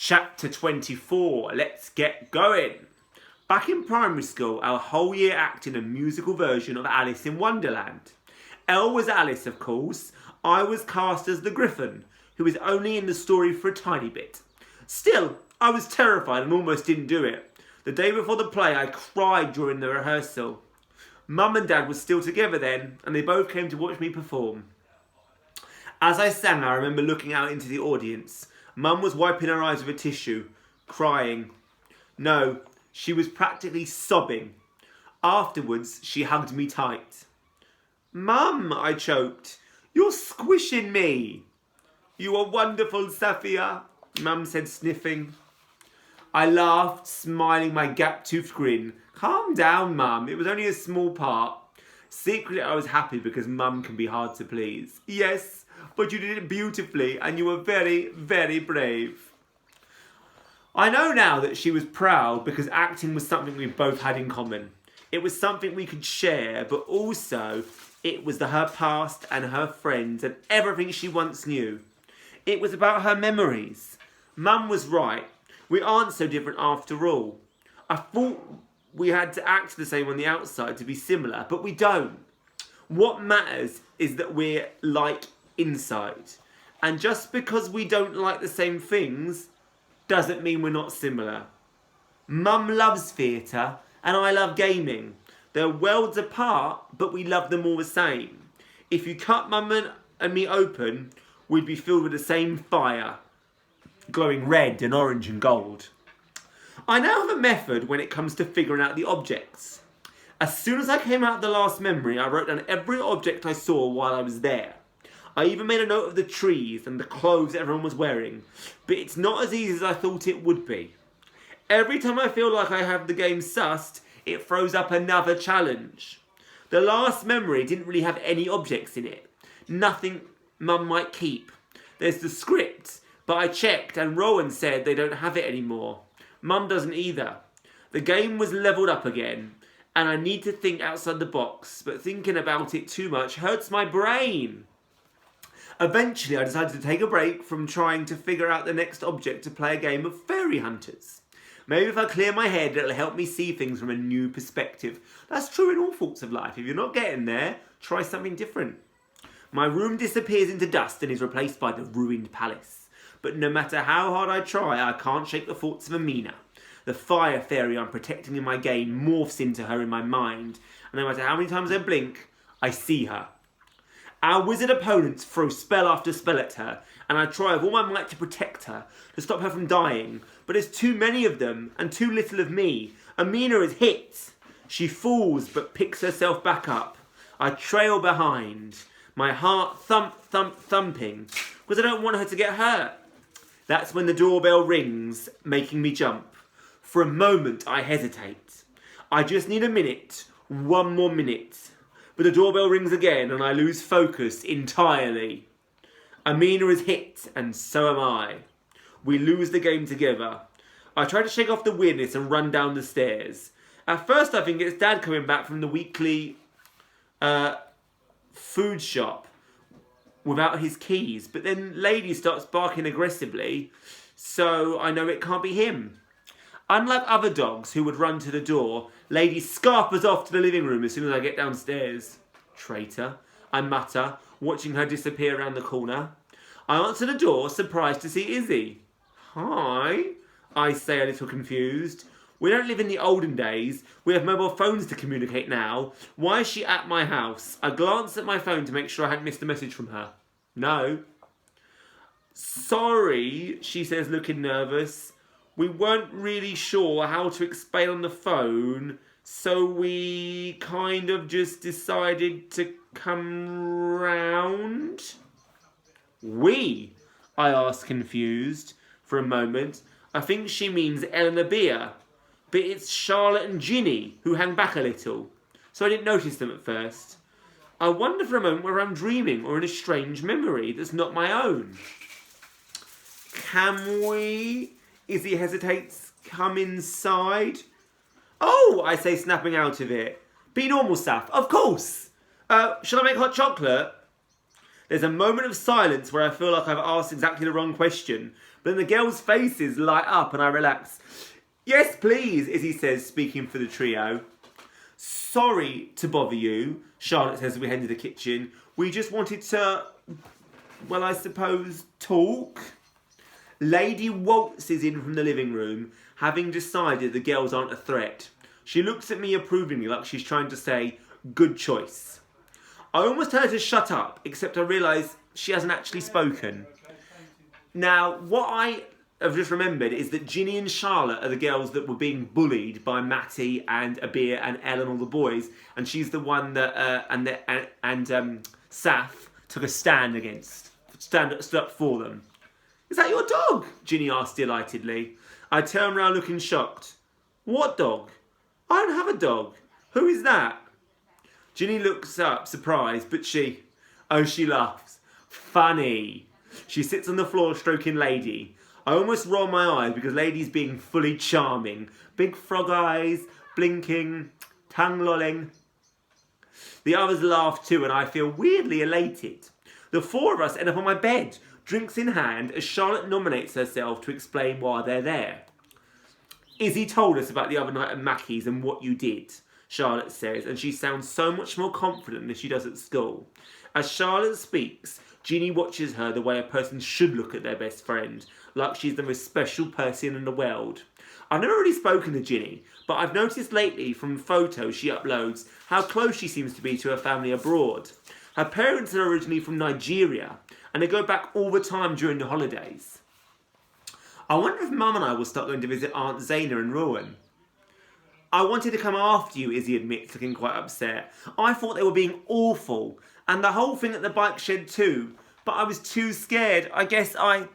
Chapter 24, let's get going. Back in primary school, our whole year acted a musical version of Alice in Wonderland. Elle was Alice, of course. I was cast as the Griffin, who is only in the story for a tiny bit. Still, I was terrified and almost didn't do it. The day before the play, I cried during the rehearsal. Mum and Dad were still together then, and they both came to watch me perform. As I sang, I remember looking out into the audience. Mum was wiping her eyes with a tissue, crying. No, she was practically sobbing. Afterwards, she hugged me tight. Mum, I choked, you're squishing me. You are wonderful, Safia, Mum said, sniffing. I laughed, smiling my gap-toothed grin. Calm down, Mum, it was only a small part. Secretly, I was happy because Mum can be hard to please. Yes, but you did it beautifully and you were very, very brave. I know now that she was proud because acting was something we both had in common. It was something we could share, but also it was her past and her friends and everything she once knew. It was about her memories. Mum was right. We aren't so different after all. I thought we had to act the same on the outside to be similar, but we don't. What matters is that we're like inside. And just because we don't like the same things doesn't mean we're not similar. Mum loves theatre and I love gaming. They're worlds apart, but we love them all the same. If you cut Mum and me open, we'd be filled with the same fire, glowing red and orange and gold. I now have a method when it comes to figuring out the objects. As soon as I came out of the last memory, I wrote down every object I saw while I was there. I even made a note of the trees and the clothes everyone was wearing, but it's not as easy as I thought it would be. Every time I feel like I have the game sussed, it throws up another challenge. The last memory didn't really have any objects in it. Nothing Mum might keep. There's the script, but I checked and Rowan said they don't have it anymore. Mum doesn't either. The game was levelled up again, and I need to think outside the box, but thinking about it too much hurts my brain. Eventually, I decided to take a break from trying to figure out the next object to play a game of fairy hunters. Maybe if I clear my head, it'll help me see things from a new perspective. That's true in all thoughts of life. If you're not getting there, try something different. My room disappears into dust and is replaced by the ruined palace. But no matter how hard I try, I can't shake the thoughts of Amina. The fire fairy I'm protecting in my game morphs into her in my mind, and no matter how many times I blink, I see her. Our wizard opponents throw spell after spell at her, and I try with all my might to protect her, to stop her from dying, but there's too many of them, and too little of me. Amina is hit. She falls, but picks herself back up. I trail behind, my heart thumping, because I don't want her to get hurt. That's when the doorbell rings, making me jump. For a moment, I hesitate. I just need a minute, one more minute. But the doorbell rings again and I lose focus entirely. Amina is hit and so am I. We lose the game together. I try to shake off the weirdness and run down the stairs. At first I think it's Dad coming back from the weekly food shop without his keys. But then Lady starts barking aggressively, so I know it can't be him. Unlike other dogs who would run to the door, Lady scarpers off to the living room as soon as I get downstairs. Traitor, I mutter, watching her disappear around the corner. I answer the door, surprised to see Izzy. Hi, I say, a little confused. We don't live in the olden days. We have mobile phones to communicate now. Why is she at my house? I glance at my phone to make sure I hadn't missed a message from her. No. Sorry, she says, looking nervous. We weren't really sure how to explain on the phone, so we kind of just decided to come round. We? I ask, confused. For a moment, I think she means Eleanor Beer, but it's Charlotte and Ginny who hang back a little, so I didn't notice them at first. I wonder for a moment whether I'm dreaming or in a strange memory that's not my own. Can we... Izzy hesitates. Come inside. Oh, I say, snapping out of it. Be normal, Saf. Of course. Shall I make hot chocolate? There's a moment of silence where I feel like I've asked exactly the wrong question, but then the girls' faces light up and I relax. Yes, please, Izzy says, speaking for the trio. Sorry to bother you, Charlotte says as we head to the kitchen. We just wanted to, well, I suppose, talk. Lady waltzes in from the living room, having decided the girls aren't a threat. She looks at me approvingly like she's trying to say, good choice. I almost tell her to shut up, except I realise she hasn't actually spoken. Now, what I have just remembered is that Ginny and Charlotte are the girls that were being bullied by Matty and Abir and Elle and all the boys, and she's the one that Saf took a stood up for them. Is that your dog? Ginny asked delightedly. I turned round looking shocked. What dog? I don't have a dog. Who is that? Ginny looks up, surprised, but she laughs. Funny. She sits on the floor stroking Lady. I almost roll my eyes because Lady's being fully charming. Big frog eyes, blinking, tongue lolling. The others laugh too and I feel weirdly elated. The four of us end up on my bed, drinks in hand, as Charlotte nominates herself to explain why they're there. Izzy told us about the other night at Mackie's and what you did, Charlotte says, and she sounds so much more confident than she does at school. As Charlotte speaks, Ginny watches her the way a person should look at their best friend, like she's the most special person in the world. I've never really spoken to Ginny, but I've noticed lately from photos she uploads how close she seems to be to her family abroad. Her parents are originally from Nigeria, and they go back all the time during the holidays. I wonder if Mum and I will start going to visit Aunt Zaina in Rouen. I wanted to come after you, Izzy admits, looking quite upset. I thought they were being awful, and the whole thing at the bike shed too, but I was too scared. I guess I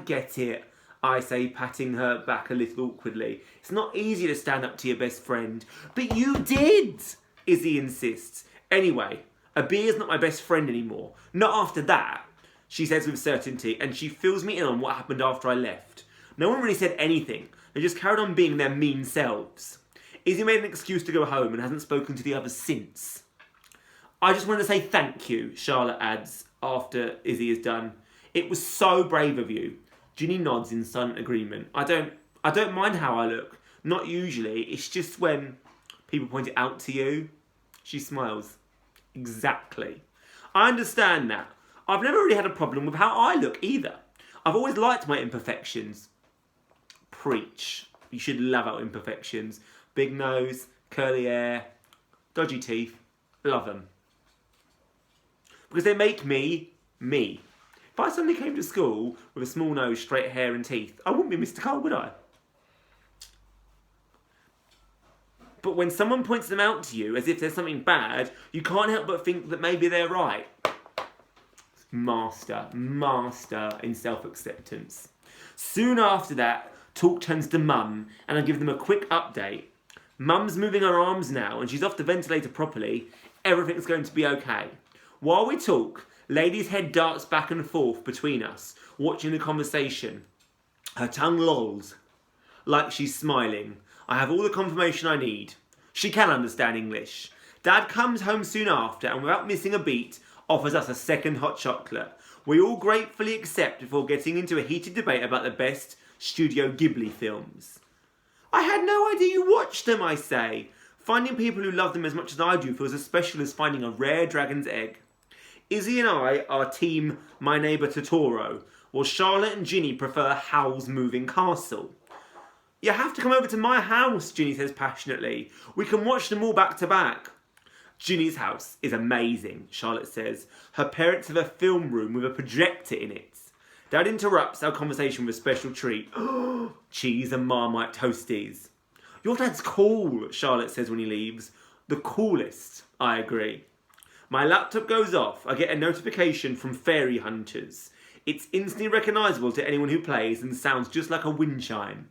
get it, I say, patting her back a little awkwardly. It's not easy to stand up to your best friend. But you did, Izzy insists. Anyway, Abir's not my best friend anymore. Not after that, she says with certainty, and she fills me in on what happened after I left. No one really said anything. They just carried on being their mean selves. Izzy made an excuse to go home and hasn't spoken to the others since. I just wanted to say thank you, Charlotte adds after Izzy is done. It was so brave of you. Ginny nods in silent agreement. I don't mind how I look. Not usually. It's just when people point it out to you. She smiles. Exactly. I understand that. I've never really had a problem with how I look either. I've always liked my imperfections. Preach. You should love our imperfections. Big nose, curly hair, dodgy teeth. Love them. Because they make me, me. If I suddenly came to school with a small nose, straight hair and teeth, I wouldn't be Mr. Cole, would I? But when someone points them out to you as if there's something bad, you can't help but think that maybe they're right. Master in self-acceptance. Soon after that, talk turns to Mum, and I give them a quick update. Mum's moving her arms now, and she's off the ventilator properly. Everything's going to be okay. While we talk, Lady's head darts back and forth between us, watching the conversation. Her tongue lolls, like she's smiling. I have all the confirmation I need. She can understand English. Dad comes home soon after, and without missing a beat, offers us a second hot chocolate. We all gratefully accept before getting into a heated debate about the best Studio Ghibli films. I had no idea you watched them, I say. Finding people who love them as much as I do feels as special as finding a rare dragon's egg. Izzy and I are team My Neighbour Totoro, while Charlotte and Ginny prefer Howl's Moving Castle. You have to come over to my house, Ginny says passionately. We can watch them all back to back. Ginny's house is amazing, Charlotte says. Her parents have a film room with a projector in it. Dad interrupts our conversation with a special treat. Cheese and Marmite toasties. Your dad's cool, Charlotte says when he leaves. The coolest, I agree. My laptop goes off. I get a notification from Fairy Hunters. It's instantly recognisable to anyone who plays and sounds just like a wind chime.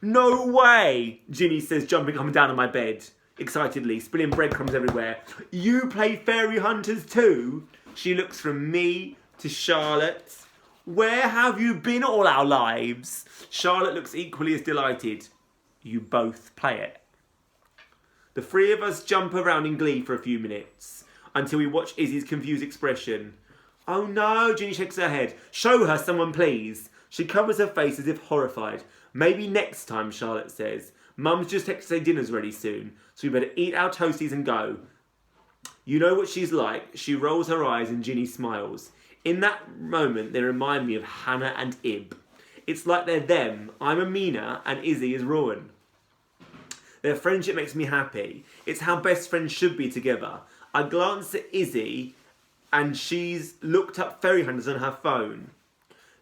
No way, Ginny says, jumping up and down on my bed, excitedly, spilling breadcrumbs everywhere. You play Fairy Hunters too? She looks from me to Charlotte. Where have you been all our lives? Charlotte looks equally as delighted. You both play it. The three of us jump around in glee for a few minutes until we watch Izzy's confused expression. Oh no, Ginny shakes her head. Show her someone, please. She covers her face as if horrified. Maybe next time, Charlotte says. Mum's just texted to say dinner's ready soon, so we better eat our toasties and go. You know what she's like. She rolls her eyes and Ginny smiles. In that moment, they remind me of Hannah and Ib. It's like they're them. I'm Amina and Izzy is Rowan. Their friendship makes me happy. It's how best friends should be together. I glance at Izzy and she's looked up fairy hunters on her phone.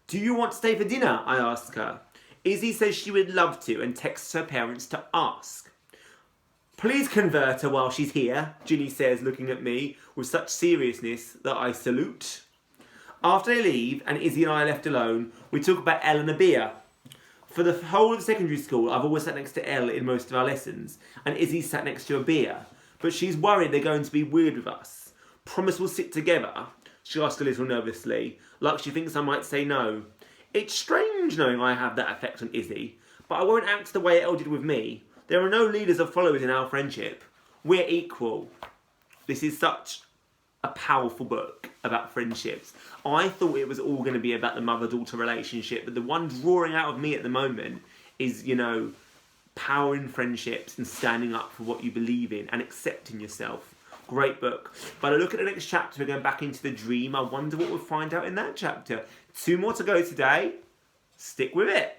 Do you want to stay for dinner? I ask her. Izzy says she would love to and texts her parents to ask. Please convert her while she's here, Ginny says, looking at me with such seriousness that I salute. After they leave and Izzy and I are left alone, we talk about Elle and a beer. For the whole of secondary school, I've always sat next to Elle in most of our lessons, and Izzy sat next to a beer. But she's worried they're going to be weird with us. Promise we'll sit together, she asked a little nervously, like she thinks I might say no. It's strange knowing I have that effect on Izzy, but I won't act the way Elle did with me. There are no leaders or followers in our friendship. We're equal. This is such a powerful book about friendships. I thought it was all going to be about the mother-daughter relationship, but the one drawing out of me at the moment is, power in friendships and standing up for what you believe in and accepting yourself. Great book. But I look at the next chapter, we're going back into the dream. I wonder what we'll find out in that chapter. 2 more to go today. Stick with it.